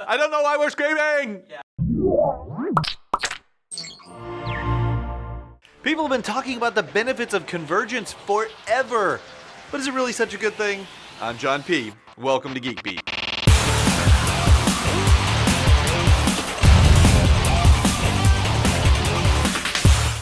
I don't know why we're screaming! Yeah. People have been talking about the benefits of convergence forever. But is it really such a good thing? I'm John P. Welcome to Geek Beat.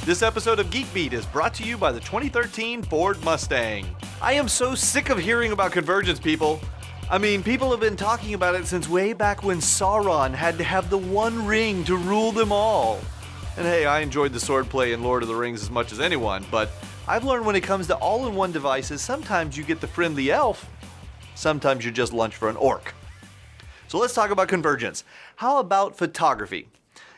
This episode of Geek Beat is brought to you by the 2013 Ford Mustang. I am so sick of hearing about convergence, people. I mean, people have been talking about it since way back when Sauron had to have the One Ring to rule them all. And hey, I enjoyed the swordplay in Lord of the Rings as much as anyone, but I've learned when it comes to all-in-one devices, sometimes you get the friendly elf, sometimes you're just lunch for an orc. So let's talk about convergence. How about photography?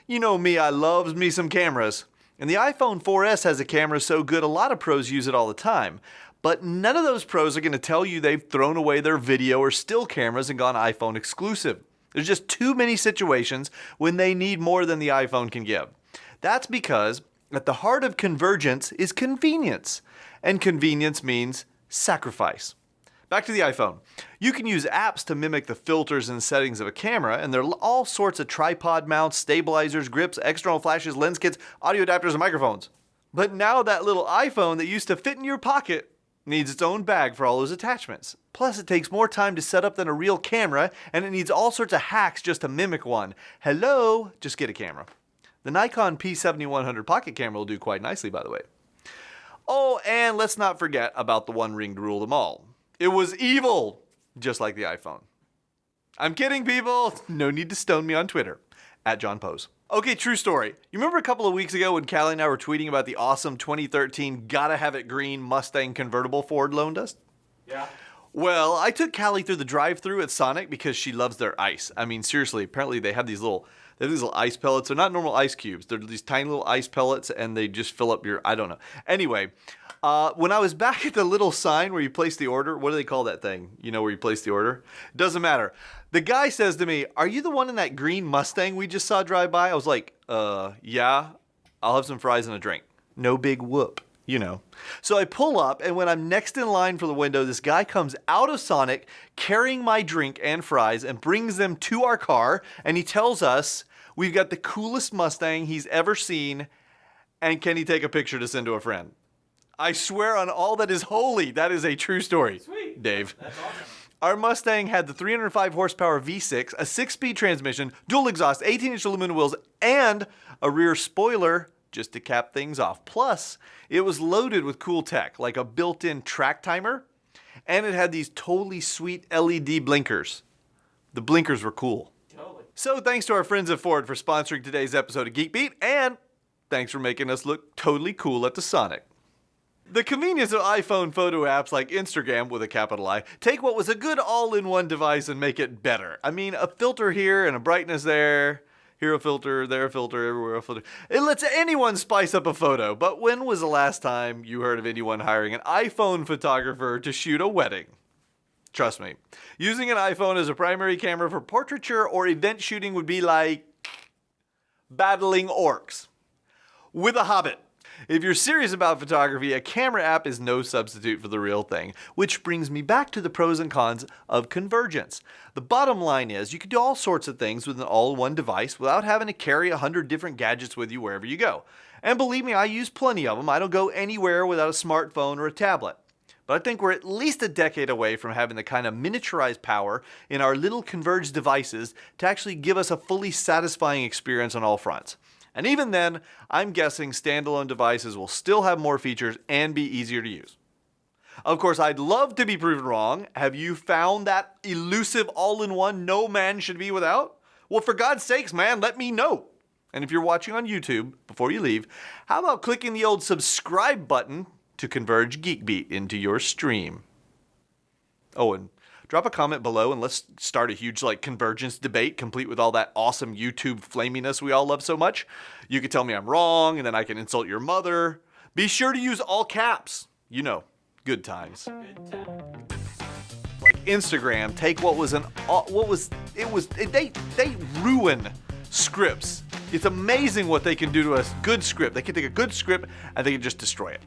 You know me, I loves me some cameras. And the iPhone 4S has a camera so good a lot of pros use it all the time. But none of those pros are going to tell you they've thrown away their video or still cameras and gone iPhone exclusive. There's just too many situations when they need more than the iPhone can give. That's because at the heart of convergence is convenience. And convenience means sacrifice. Back to the iPhone. You can use apps to mimic the filters and settings of a camera, and there are all sorts of tripod mounts, stabilizers, grips, external flashes, lens kits, audio adapters, and microphones. But now that little iPhone that used to fit in your pocket needs its own bag for all those attachments. Plus, it takes more time to set up than a real camera, and it needs all sorts of hacks just to mimic one. Hello, just get a camera. The Nikon P7100 pocket camera will do quite nicely, by the way. Oh, and let's not forget about the One Ring to rule them all. It was evil, just like the iPhone. I'm kidding, people. No need to stone me on Twitter, @JohnPose. Okay, true story. You remember a couple of weeks ago when Callie and I were tweeting about the awesome 2013 gotta have it green Mustang convertible Ford loaned us? Yeah. Well, I took Callie through the drive-thru at Sonic because she loves their ice. I mean, seriously, apparently they have these little ice pellets. They're not normal ice cubes. They're these tiny little ice pellets, and they just fill up your, I don't know. Anyway, when I was back at the little sign where you place the order, what do they call that thing? You know, where you place the order? Doesn't matter. The guy says to me, "Are you the one in that green Mustang we just saw drive by?" I was like, yeah. I'll have some fries and a drink. No big whoop, you know. So I pull up, and when I'm next in line for the window, this guy comes out of Sonic carrying my drink and fries and brings them to our car, and he tells us we've got the coolest Mustang he's ever seen, and can he take a picture to send to a friend? I swear on all that is holy, that is a true story. Sweet. Dave. That's awesome. Our Mustang had the 305 horsepower V6, a 6-speed transmission, dual exhaust, 18-inch aluminum wheels, and a rear spoiler just to cap things off. Plus, it was loaded with cool tech, like a built-in track timer, and it had these totally sweet LED blinkers. The blinkers were cool. Totally. So thanks to our friends at Ford for sponsoring today's episode of Geek Beat, and thanks for making us look totally cool at the Sonic. The convenience of iPhone photo apps like Instagram, with a capital I, take what was a good all-in-one device and make it better. I mean, a filter here and a brightness there, here a filter, there a filter, everywhere a filter. It lets anyone spice up a photo, but when was the last time you heard of anyone hiring an iPhone photographer to shoot a wedding? Trust me, using an iPhone as a primary camera for portraiture or event shooting would be like battling orcs with a hobbit. If you're serious about photography, a camera app is no substitute for the real thing, which brings me back to the pros and cons of convergence. The bottom line is you can do all sorts of things with an all-in-one device without having to carry 100 different gadgets with you wherever you go. And believe me, I use plenty of them. I don't go anywhere without a smartphone or a tablet. But I think we're at least a decade away from having the kind of miniaturized power in our little converged devices to actually give us a fully satisfying experience on all fronts. And even then, I'm guessing standalone devices will still have more features and be easier to use. Of course, I'd love to be proven wrong. Have you found that elusive all-in-one no man should be without? Well, for God's sakes, man, let me know. And if you're watching on YouTube, before you leave, how about clicking the old subscribe button to converge GeekBeat into your stream? Oh, and drop a comment below and let's start a huge convergence debate complete with all that awesome YouTube flaminess we all love so much. You can tell me I'm wrong and then I can insult your mother. Be sure to use all caps. You know, good times. Good time. Like Instagram, take they ruin scripts. It's amazing what they can do to a good script. They can take a good script and they can just destroy it.